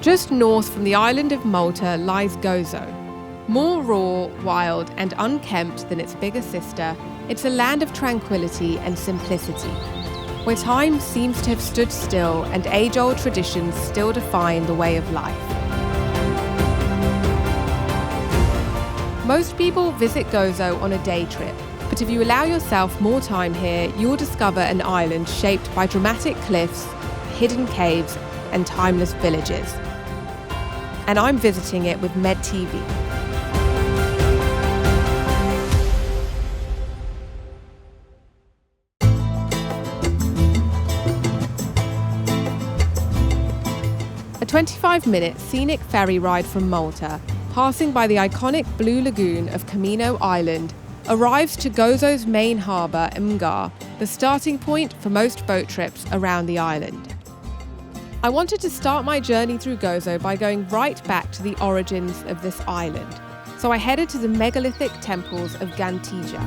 Just north from the island of Malta lies Gozo. More raw, wild and unkempt than its bigger sister, it's a land of tranquility and simplicity, where time seems to have stood still and age-old traditions still define the way of life. Most people visit Gozo on a day trip, but if you allow yourself more time here, you'll discover an island shaped by dramatic cliffs, hidden caves and timeless villages. And I'm visiting it with Med TV. A 25-minute scenic ferry ride from Malta, passing by the iconic blue lagoon of Cominoto Island, arrives to Gozo's main harbour, Mgar, the starting point for most boat trips around the island. I wanted to start my journey through Gozo by going right back to the origins of this island, so I headed to the megalithic temples of Gantija.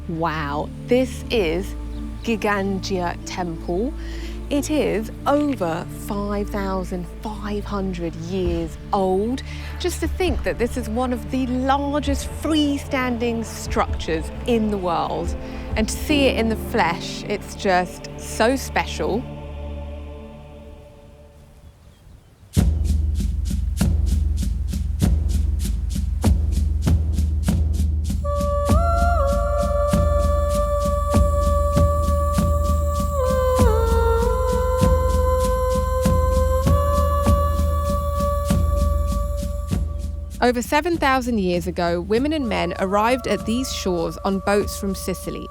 Wow, this is Gantija Temple. It is over 5,500 years old. Just to think that this is one of the largest freestanding structures in the world. And to see it in the flesh, it's just so special. Over 7,000 years ago, women and men arrived at these shores on boats from Sicily,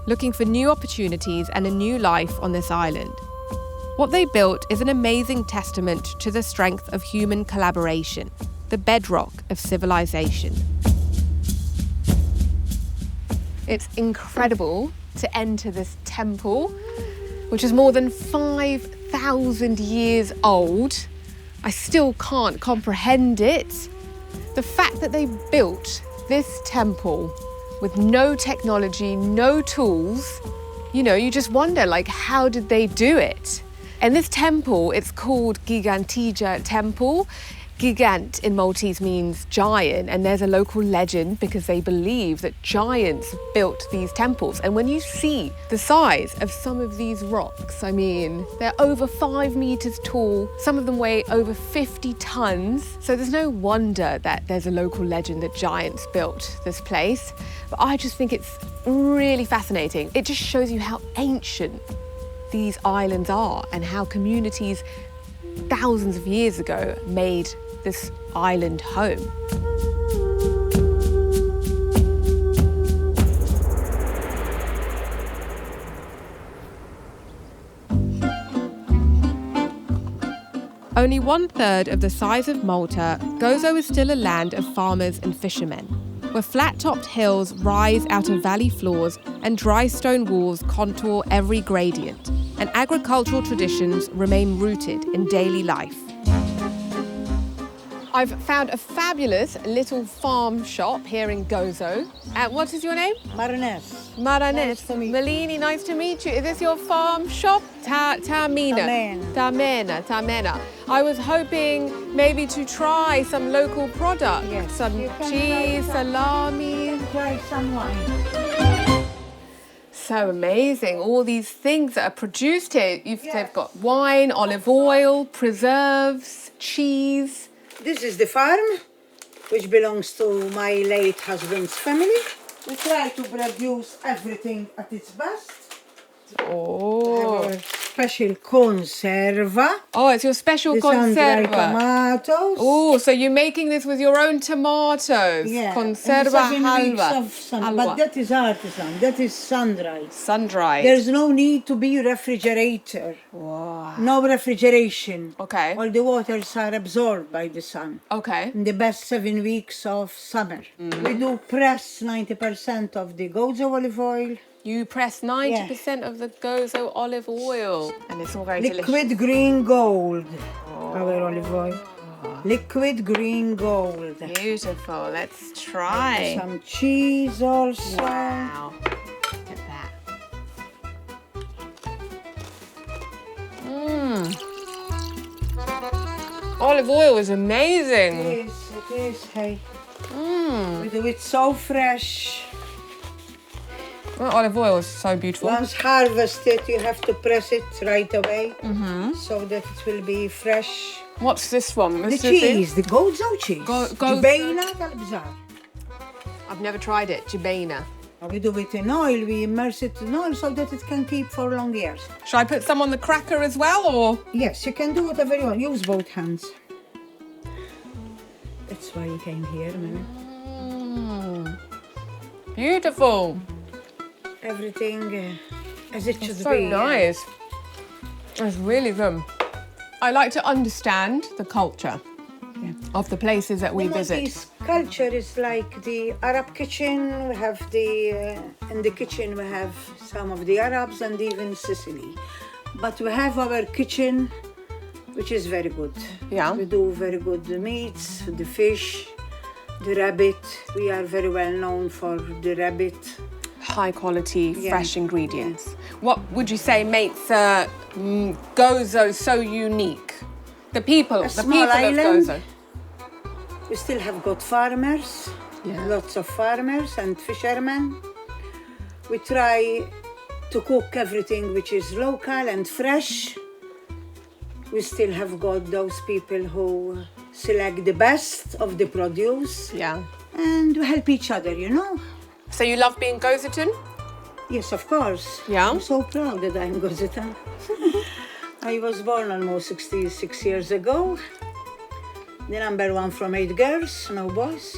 looking for new opportunities and a new life on this island. What they built is an amazing testament to the strength of human collaboration, the bedrock of civilization. It's incredible to enter this temple, which is more than 5,000 years old. I still can't comprehend it. The fact that they built this temple with no technology, no tools, you just wonder, how did they do it? And this temple, it's called Gantija Temple. Gigant in Maltese means giant, and there's a local legend because they believe that giants built these temples. And when you see the size of some of these rocks, they're over 5 meters tall. Some of them weigh over 50 tons. So there's no wonder that there's a local legend that giants built this place. But I just think it's really fascinating. It just shows you how ancient these islands are and how communities thousands of years ago made this island home. Only 1/3 of the size of Malta, Gozo is still a land of farmers and fishermen, where flat-topped hills rise out of valley floors and dry stone walls contour every gradient, and agricultural traditions remain rooted in daily life. I've found a fabulous little farm shop here in Gozo. What is your name? Maranes. Maranes. Nice to meet you. Malini, nice to meet you. Is this your farm shop? Tamena. I was hoping maybe to try some local products. Yes. Some You can cheese, try salami. Try some wine. So amazing, all these things that are produced here. They've got wine, olive oil, preserves, cheese. This is the farm, which belongs to my late husband's family. We try to produce everything at its best. Oh. Our special conserva. Oh, it's your special The sun-dried conserva. tomatoes. Oh, so you're making this with your own tomatoes. Yeah. Conserva and 7 weeks halva. of sun. But that is artisan. That is sun-dried. Sun-dried. There's no need to be refrigerator. Wow. No refrigeration. Okay. All the waters are absorbed by the sun. Okay. In the best 7 weeks of summer. We do press 90% of the Gozo olive oil. You press 90% of the Gozo olive oil, and it's all very delicious. Liquid green gold, our olive oil. Liquid green gold. Beautiful. Let's try. Some cheese also. Wow. Look at that. Olive oil is amazing. It is, hey. We do it so fresh. Well, olive oil is so beautiful. Once harvested, you have to press it right away so that it will be fresh. What's this one? The cheese, the Gozo cheese. Jibena tal-bżar. I've never tried it. Jibena. We do it in oil, we immerse it in oil so that it can keep for long years. Should I put some on the cracker as well, or? Yes, you can do whatever you want. Use both hands. That's why you came here, man. Beautiful. Everything as it should So be. nice. It's really good. I like to understand the culture of the places that we visit. Maltese culture is like the Arab kitchen. We have in the kitchen we have some of the Arabs and even Sicily. But we have our kitchen, which is very good. Yeah. We do very good meats, the fish, the rabbit. We are very well known for the rabbit. High quality, fresh ingredients. What would you say makes Gozo so unique? The people of Gozo. We still have got farmers, lots of farmers and fishermen. We try to cook everything which is local and fresh. We still have got those people who select the best of the produce. Yeah. And we help each other, you know. So you love being Gozitan? Yes, of course. Yeah. I'm so proud that I'm Gozitan. I was born almost 66 years ago. The number one from 8 girls, no boys.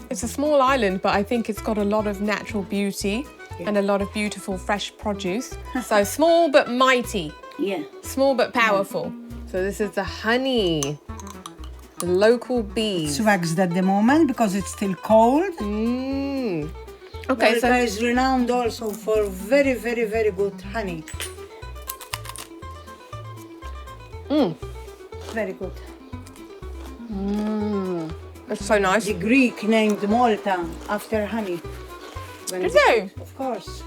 It's a small island, but I think it's got a lot of natural beauty and a lot of beautiful fresh produce. So small but mighty. Yeah. Small but powerful. So this is the honey. The local bees. It's waxed at the moment because it's still cold. Okay, Malta is renowned also for very, very, very good honey. Very good. It's so nice. The Greek named Malta after honey. Did they? Of course.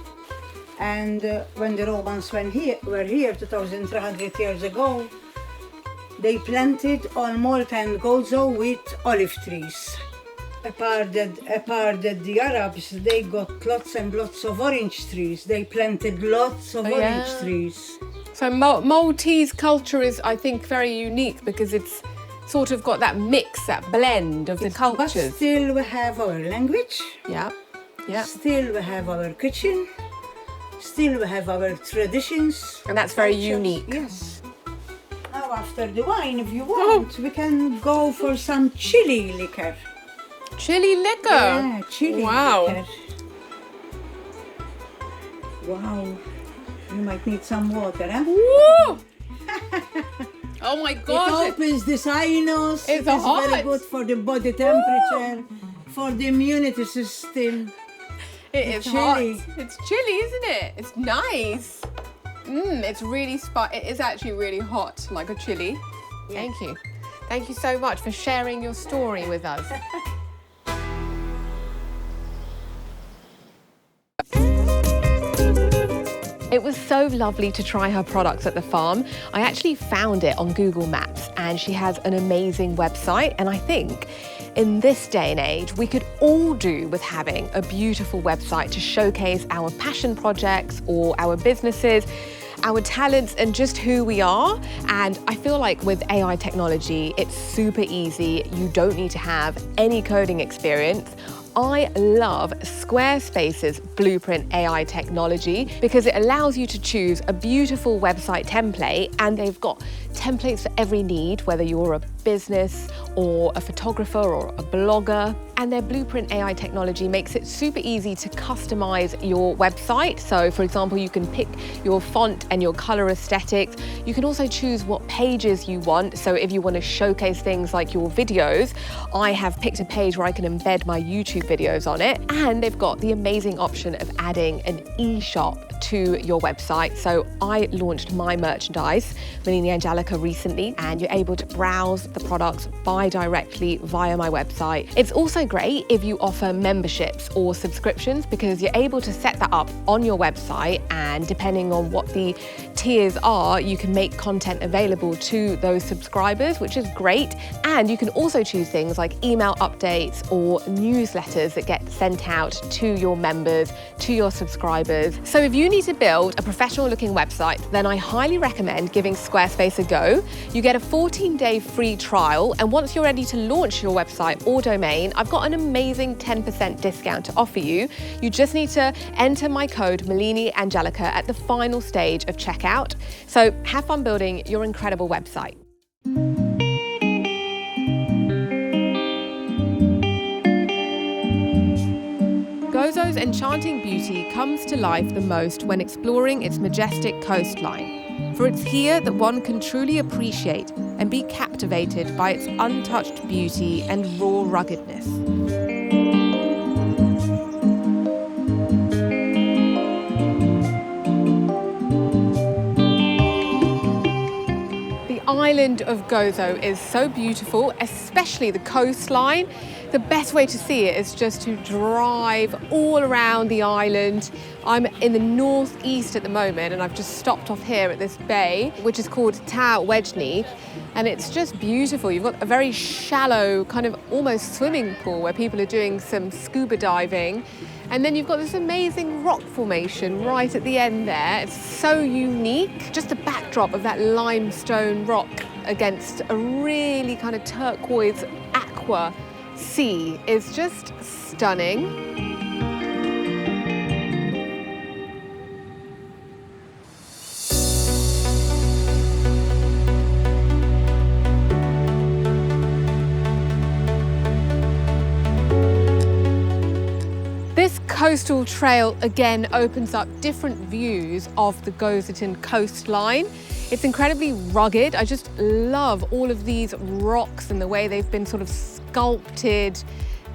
And when the Romans were here 2,300 years ago, they planted on Malta and Gozo with olive trees. Apart that the Arabs, they got lots and lots of orange trees. They planted lots of orange trees. So Maltese culture is, I think, very unique because it's sort of got that mix, that blend of the cultures. But still we have our language. Yeah, yeah. Still we have our kitchen. Still we have our traditions. And that's very unique. Yes. Now after the wine, if you want, we can go for some chili liquor. Chili liquor? Yeah, chili wow. liquor. Wow. You might need some water, huh? Woo! Oh my It God. opens the sinus. It's very good for the body temperature, for the immunity system. It is hot. chili. It's chilly, isn't it? It's nice. It's really it is actually really hot, like a chili. Yeah. Thank you. Thank you so much for sharing your story with us. It was so lovely to try her products at the farm. I actually found it on Google Maps, and she has an amazing website, and I think in this day and age, we could all do with having a beautiful website to showcase our passion projects or our businesses, our talents, and just who we are. And I feel like with AI technology, it's super easy. You don't need to have any coding experience. I love Squarespace's Blueprint AI technology because it allows you to choose a beautiful website template, and they've got templates for every need, whether you're a business or a photographer or a blogger. And their Blueprint AI technology makes it super easy to customize your website. So for example, you can pick your font and your color aesthetics. You can also choose what pages you want. So if you want to showcase things like your videos, I have picked a page where I can embed my YouTube videos on it. And they've got the amazing option of adding an e-shop to your website. So I launched my merchandise, Melina Angelica, recently, and you're able to browse the products, buy directly via my website. It's also great if you offer memberships or subscriptions because you're able to set that up on your website, and depending on what the tiers are, you can make content available to those subscribers, which is great. And you can also choose things like email updates or newsletters that get sent out to your members, to your subscribers. So if you need to build a professional looking website, then I highly recommend giving Squarespace a go. You get a 14-day free trial, and once you're ready to launch your website or domain, I've got an amazing 10% discount to offer you. You just need to enter my code MeliniAngelica at the final stage of checkout. So have fun building your incredible website. Gozo's enchanting beauty comes to life the most when exploring its majestic coastline. For it's here that one can truly appreciate and be captivated by its untouched beauty and raw ruggedness. The island of Gozo is so beautiful, especially the coastline. The best way to see it is just to drive all around the island. I'm in the northeast at the moment, and I've just stopped off here at this bay, which is called Ta Wedgni, and it's just beautiful. You've got a very shallow, kind of almost swimming pool where people are doing some scuba diving. And then you've got this amazing rock formation right at the end there. It's so unique. Just the backdrop of that limestone rock against a really kind of turquoise aqua sea is just stunning. This coastal trail again opens up different views of the Gozitan coastline. It's incredibly rugged. I just love all of these rocks and the way they've been sort of sculpted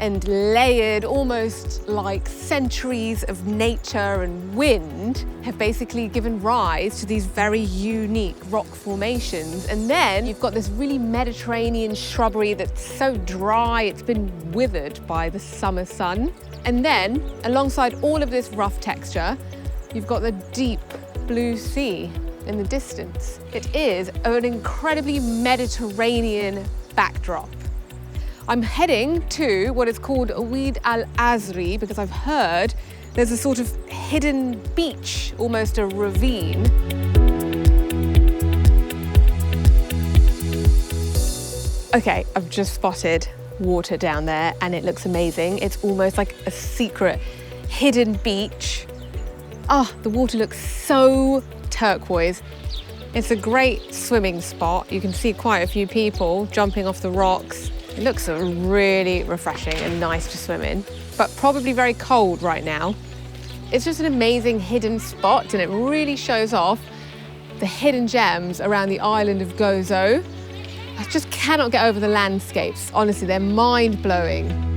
and layered, almost like centuries of nature and wind have basically given rise to these very unique rock formations. And then you've got this really Mediterranean shrubbery that's so dry, it's been withered by the summer sun. And then, alongside all of this rough texture, you've got the deep blue sea in the distance. It is an incredibly Mediterranean backdrop. I'm heading to what is called Wied al-Ghasri because I've heard there's a sort of hidden beach, almost a ravine. Okay, I've just spotted water down there and it looks amazing. It's almost like a secret hidden beach. Oh, the water looks so turquoise. It's a great swimming spot. You can see quite a few people jumping off the rocks. It looks really refreshing and nice to swim in, but probably very cold right now. It's just an amazing hidden spot, and it really shows off the hidden gems around the island of Gozo. I just cannot get over the landscapes. Honestly, they're mind-blowing.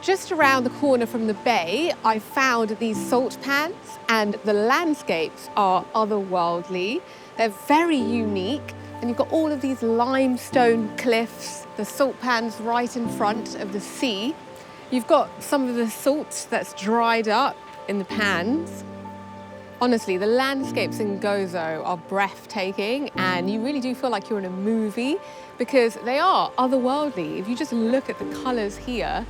Just around the corner from the bay, I found these salt pans, and the landscapes are otherworldly. They're very unique, and you've got all of these limestone cliffs, the salt pans right in front of the sea. You've got some of the salt that's dried up in the pans. Honestly, the landscapes in Gozo are breathtaking, and you really do feel like you're in a movie because they are otherworldly. If you just look at the colours here,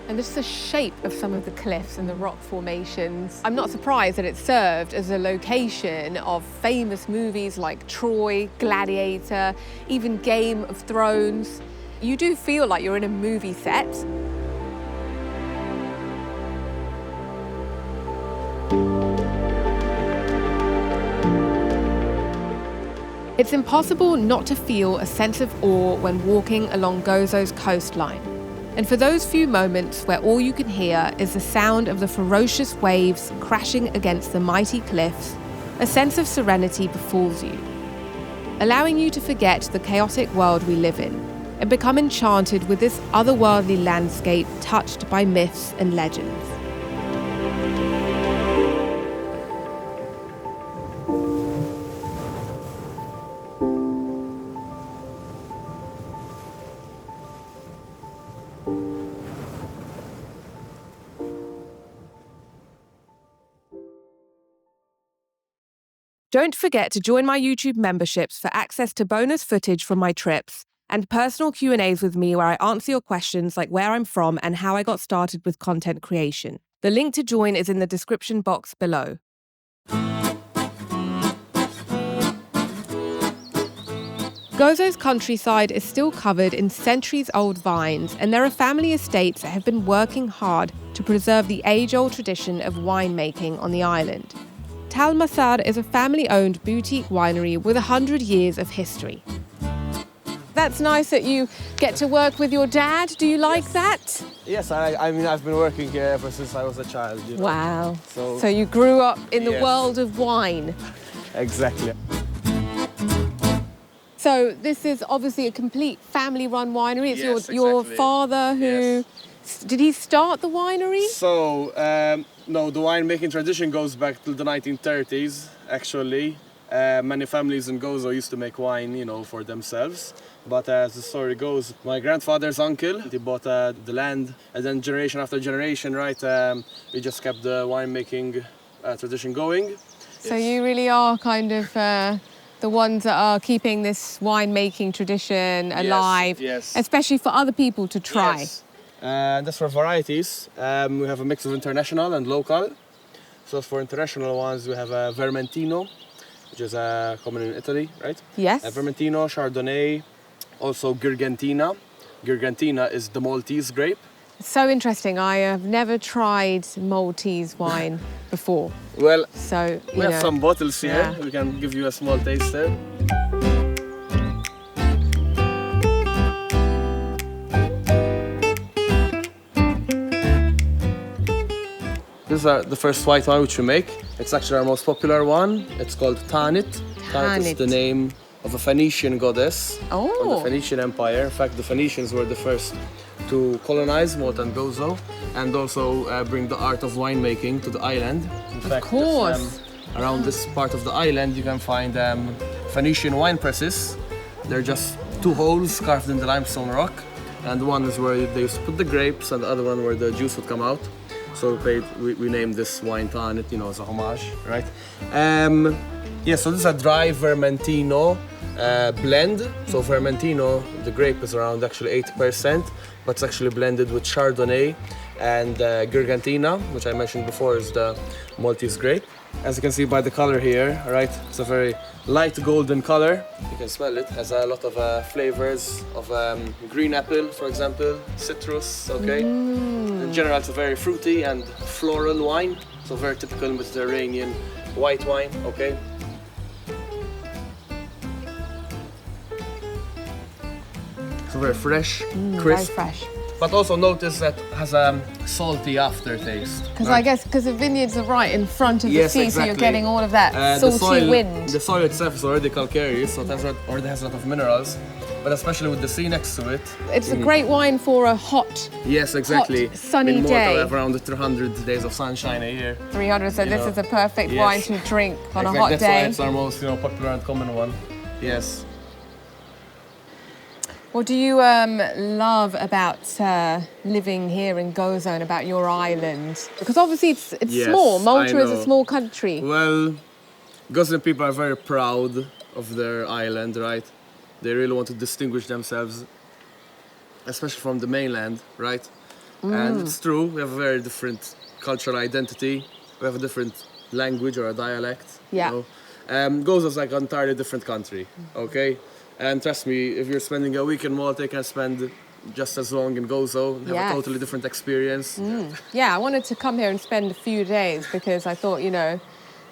and just the shape of some of the cliffs and the rock formations. I'm not surprised that it served as a location of famous movies like Troy, Gladiator, even Game of Thrones. You do feel like you're in a movie set. It's impossible not to feel a sense of awe when walking along Gozo's coastline. And for those few moments where all you can hear is the sound of the ferocious waves crashing against the mighty cliffs, a sense of serenity befalls you, allowing you to forget the chaotic world we live in and become enchanted with this otherworldly landscape touched by myths and legends. Don't forget to join my YouTube memberships for access to bonus footage from my trips and personal Q&As with me where I answer your questions like where I'm from and how I got started with content creation. The link to join is in the description box below. Gozo's countryside is still covered in centuries-old vines, and there are family estates that have been working hard to preserve the age-old tradition of winemaking on the island. Tal Masar is a family-owned boutique winery with 100 years of history. That's nice that you get to work with your dad. Do you like that? Yes, I mean, I've been working here ever since I was a child. You know? Wow. So you grew up in the Yes. world of wine. Exactly. So this is obviously a complete family-run winery. It's Yes, your exactly. father who... Yes. Did he start the winery? So, no, the winemaking tradition goes back to the 1930s, actually. Many families in Gozo used to make wine, you know, for themselves. But as the story goes, my grandfather's uncle, he bought the land, and then generation after generation, right, we just kept the winemaking tradition going. So you really are kind of the ones that are keeping this winemaking tradition alive, yes. especially for other people to try. Yes. And that's for varieties. We have a mix of international and local. So for international ones, we have Vermentino, which is common in Italy, right? Yes. Vermentino, Chardonnay, also Girgantina. Girgantina is the Maltese grape. So interesting. I have never tried Maltese wine before. Well, So, we have some bottles here. Yeah. We can give you a small taster. This is the first white wine which we make. It's actually our most popular one. It's called Tanit. Tanit is Tanit. the name of a Phoenician goddess Oh. of the Phoenician Empire. In fact, the Phoenicians were the first to colonize Malta and Gozo and also bring the art of winemaking to the island. In fact, course. around this part of the island, you can find Phoenician wine presses. They're just two holes carved in the limestone rock. And one is where they used to put the grapes and the other one where the juice would come out. So we named this wine Tanit, you know, as a homage, right? Yeah, so this is a dry Vermentino blend. So Vermentino, the grape is around actually 8%, but it's actually blended with Chardonnay and Girgantina, which I mentioned before is the Maltese grape. As you can see by the color here, right? It's a very light golden color. You can smell it. It has a lot of flavors of green apple, for example, citrus, okay? In general, it's a very fruity and floral wine. So very typical Mediterranean white wine, okay? So very fresh, Very crisp. fresh. But also notice that it has a salty aftertaste. Because I guess because the vineyards are right in front of the Yes, sea, so exactly. you're getting all of that salty wind. The soil itself is already calcareous, so it already has a lot of minerals. But especially with the sea next to it. It's a great wine for a hot Yes, exactly. Hot, sunny in Malta, day. we have around 300 days of sunshine a year. 300, so You this know, is a perfect yes. wine to drink on a Exactly, hot that's why day. it's our most, popular and common one. Yes. What do you love about living here in Gozo and about your island? Because obviously it's Yes, small. Malta I is a know. small country. Well, Gosling people are very proud of their island, right? They really want to distinguish themselves, especially from the mainland, right? And it's true, we have a very different cultural identity. We have a different language or a dialect. Yeah. Gozo is like an entirely different country, okay? And trust me, if you're spending a week in Malta, you can spend just as long in Gozo and have Yes. a totally different experience. Yeah, I wanted to come here and spend a few days because I thought,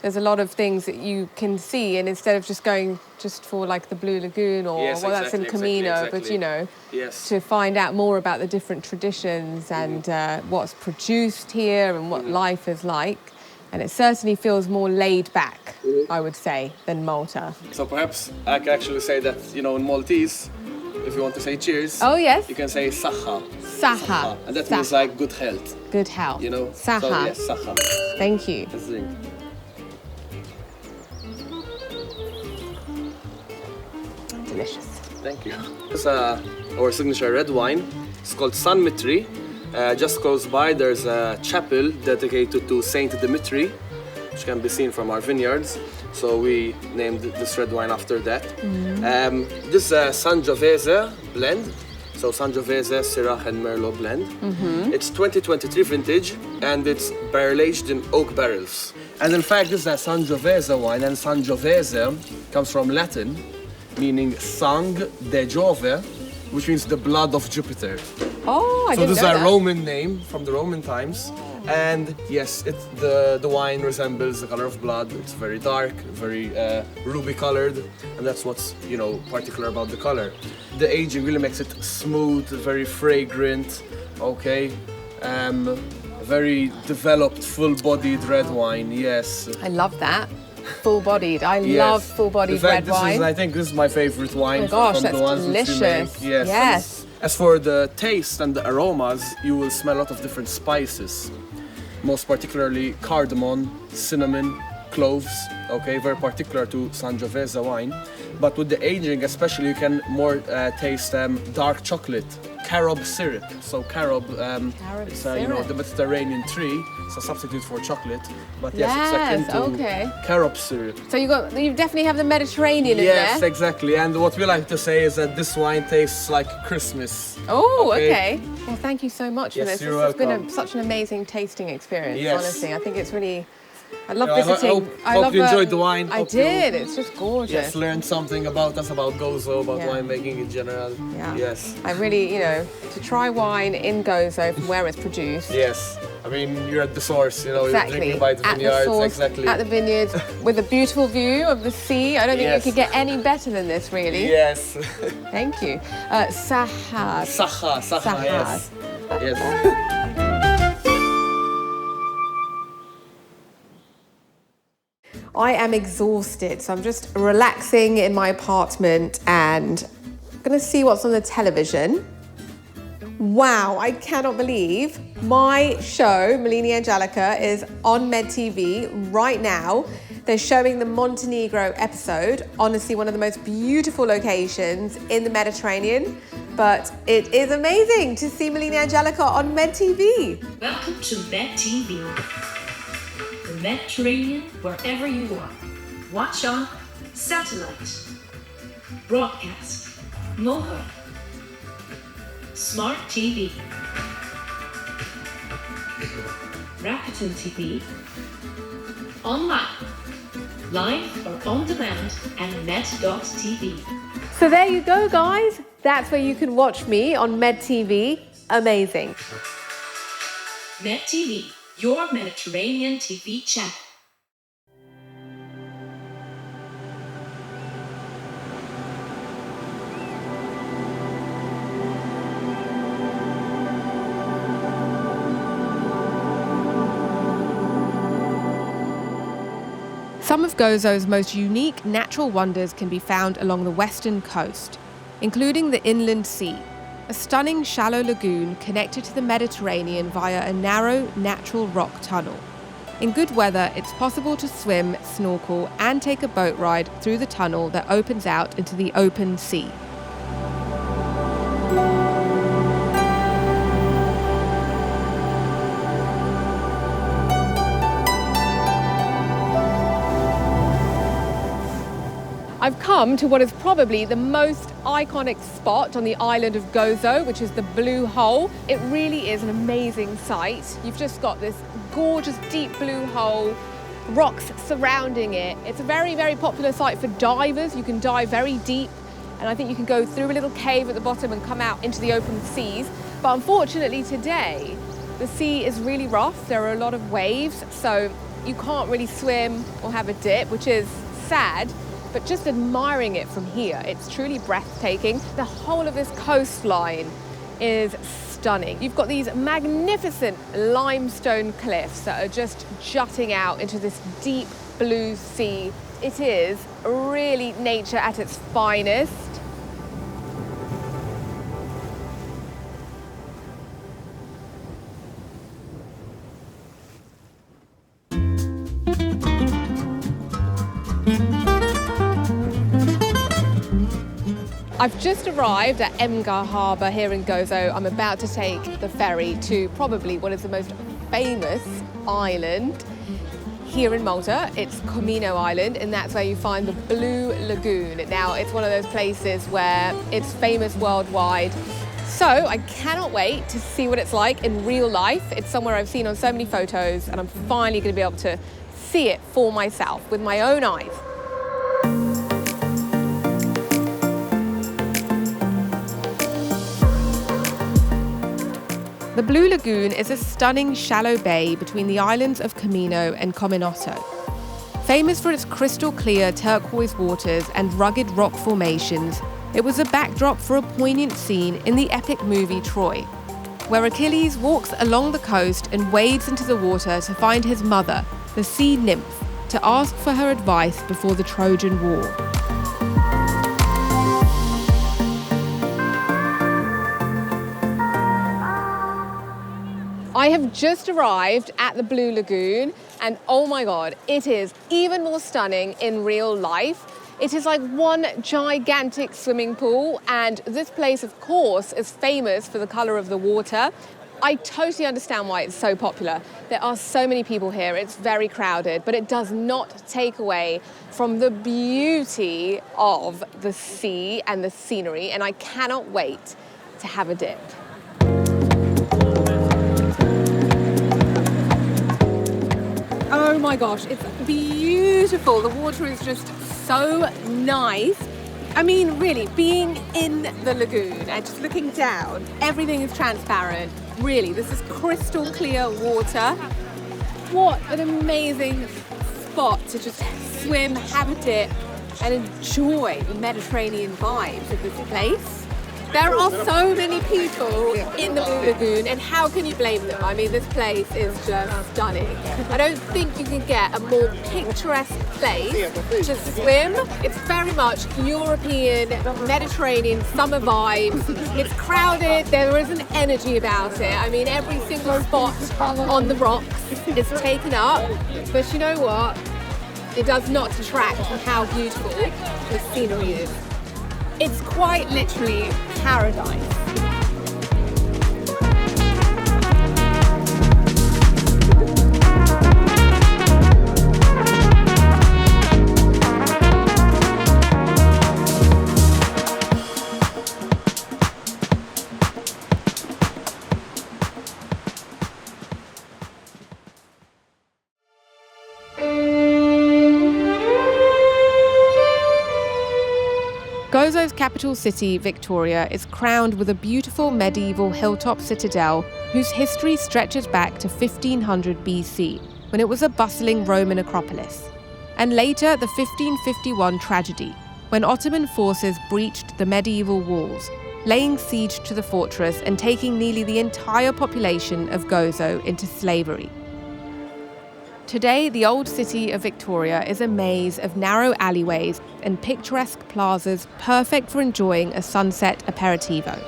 There's a lot of things that you can see, and instead of just going just for like the Blue Lagoon or that's in Comino, but you know, to find out more about the different traditions and what's produced here and what life is like. And it certainly feels more laid back, I would say, than Malta. So perhaps I can actually say that, you know, in Maltese, if you want to say cheers, you can say saha. Saha. And that means like good health. Good health. You know? Saha. So, yes, saha. Thank you. Let's drink. Delicious. Thank you. This is our signature red wine. It's called San Mitri. Just close by, there's a chapel dedicated to Saint Dimitri, which can be seen from our vineyards. So we named this red wine after that. This is a Sangiovese blend. So Sangiovese, Syrah and Merlot blend. It's 2023 vintage and it's barrel aged in oak barrels. And in fact, this is a Sangiovese wine, and Sangiovese comes from Latin, meaning sang de Jove, which means the blood of Jupiter. Oh, I didn't know that. So this is a Roman name from the Roman times. And yes, the wine resembles the color of blood. It's very dark, very ruby colored, and that's what's, you know, particular about the color. The aging really makes it smooth, very fragrant, okay? Very developed, full-bodied red wine, yes. I love that. Full-bodied. I love full-bodied red wine. I think this is my favorite wine. Oh my gosh, from that's the ones delicious. Which we make. Yes. As for the taste and the aromas, you will smell a lot of different spices. Most particularly cardamom, cinnamon, cloves, okay, very particular to Sangiovese wine. But with the aging especially, you can more taste dark chocolate, carob syrup. So carob, it's you know, the Mediterranean tree. It's a substitute for chocolate. But yes, it's akin to carob syrup. So you definitely have the Mediterranean in there. Yes, exactly. And what we like to say is that this wine tastes like Christmas. Oh, okay. Well, thank you so much for Yes, this. you're This has welcome. been such an amazing tasting experience, Yes. honestly. I think it's really... I love I visiting. hope you enjoyed the wine. I Hope did. It's just gorgeous. Yes, learned something about us, about Gozo, about winemaking in general. Yeah. Yes. I really, you know, to try wine in Gozo from where it's produced. Yes. I mean, you're at the source, you know, Exactly. you're drinking by the vineyards. Source, at the vineyards, with a beautiful view of the sea. I don't think you could get any better than this, really. Yes. Thank you. Saha. Saha, yes. Yes. I am exhausted, so I'm just relaxing in my apartment and I'm gonna see what's on the television. Wow, I cannot believe my show, Melini Angelica, is on Med TV right now. They're showing the Montenegro episode. Honestly, one of the most beautiful locations in the Mediterranean. But it is amazing to see Melini Angelica on Med TV. Welcome to Med TV. The Mediterranean wherever you are. Watch on satellite, broadcast, mobile, smart TV, Rakuten TV, online, live or on demand, and Med.tv. So there you go, guys. That's where you can watch me on Med TV. Amazing. Med TV, your Mediterranean TV channel. Some of Gozo's most unique natural wonders can be found along the western coast, including the inland sea, a stunning shallow lagoon connected to the Mediterranean via a narrow natural rock tunnel. In good weather, it's possible to swim, snorkel, and take a boat ride through the tunnel that opens out into the open sea. I've come to what is probably the most iconic spot on the island of Gozo, which is the Blue Hole. It really is an amazing sight. You've just got this gorgeous deep blue hole, rocks surrounding it. It's a very, very popular site for divers. You can dive very deep, and I think you can go through a little cave at the bottom and come out into the open seas. But unfortunately today, the sea is really rough. There are a lot of waves, so you can't really swim or have a dip, which is sad, but just admiring it from here, it's truly breathtaking. The whole of this coastline is stunning. You've got these magnificent limestone cliffs that are just jutting out into this deep blue sea. It is really nature at its finest. I've just arrived at Emgar Harbour here in Gozo. I'm about to take the ferry to probably what is the most famous island here in Malta. It's Cominoto Island, and that's where you find the Blue Lagoon. Now, it's one of those places where it's famous worldwide. So I cannot wait to see what it's like in real life. It's somewhere I've seen on so many photos, and I'm finally going to be able to see it for myself with my own eyes. The Blue Lagoon is a stunning shallow bay between the islands of Comino and Cominoto. Famous for its crystal clear turquoise waters and rugged rock formations, it was a backdrop for a poignant scene in the epic movie Troy, where Achilles walks along the coast and wades into the water to find his mother, the sea nymph, to ask for her advice before the Trojan War. I have just arrived at the Blue Lagoon, and oh my God, it is even more stunning in real life. It is like one gigantic swimming pool, and this place, of course, is famous for the color of the water. I totally understand why it's so popular. There are so many people here, it's very crowded, but it does not take away from the beauty of the sea and the scenery, and I cannot wait to have a dip. Oh my gosh, it's beautiful. The water is just so nice. I mean, really, being in the lagoon and just looking down, everything is transparent. Really, this is crystal clear water. What an amazing spot to just swim, have a dip, and enjoy the Mediterranean vibes of this place. There are so many people in the Blue Lagoon, and how can you blame them? I mean, this place is just stunning. I don't think you can get a more picturesque place to swim. It's very much European, Mediterranean summer vibes. It's crowded, there is an energy about it. I mean, every single spot on the rocks is taken up, but you know what? It does not detract from how beautiful the scenery is. It's quite literally paradise. Gozo's capital city, Victoria, is crowned with a beautiful medieval hilltop citadel whose history stretches back to 1500 BC, when it was a bustling Roman acropolis. And later, the 1551 tragedy, when Ottoman forces breached the medieval walls, laying siege to the fortress and taking nearly the entire population of Gozo into slavery. Today, the old city of Victoria is a maze of narrow alleyways and picturesque plazas perfect for enjoying a sunset aperitivo.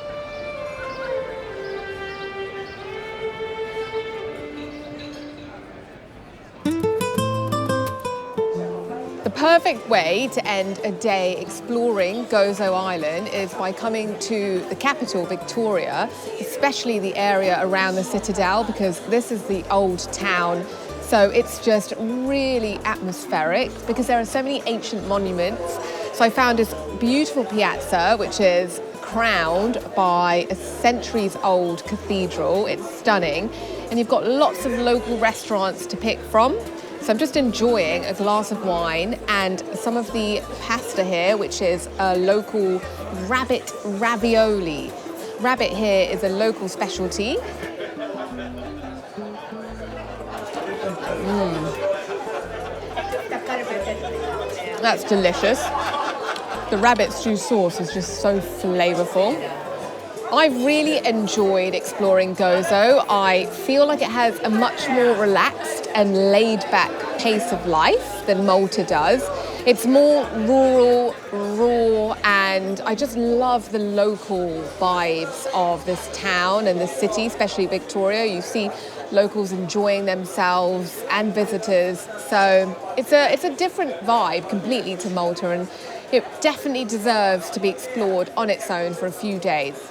The perfect way to end a day exploring Gozo Island is by coming to the capital, Victoria, especially the area around the citadel, because this is the old town. So it's just really atmospheric because there are so many ancient monuments. So I found this beautiful piazza, which is crowned by a centuries-old cathedral. It's stunning. And you've got lots of local restaurants to pick from. So I'm just enjoying a glass of wine and some of the pasta here, which is a local rabbit ravioli. Rabbit here is a local specialty. That's delicious. The rabbit stew sauce is just so flavourful. I've really enjoyed exploring Gozo. I feel like it has a much more relaxed and laid-back pace of life than Malta does. It's more rural, raw, and I just love the local vibes of this town and this city, especially Victoria. You see locals enjoying themselves and visitors. So it's a different vibe completely to Malta, and it definitely deserves to be explored on its own for a few days.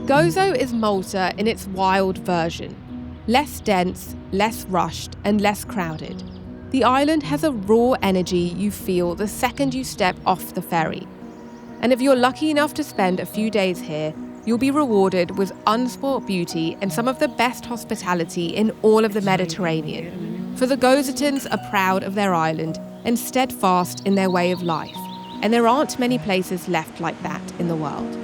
Gozo is Malta in its wild version. Less dense, less rushed, and less crowded. The island has a raw energy you feel the second you step off the ferry. And if you're lucky enough to spend a few days here, you'll be rewarded with unspoilt beauty and some of the best hospitality in all of the Mediterranean. For the Gozotans are proud of their island and steadfast in their way of life. And there aren't many places left like that in the world.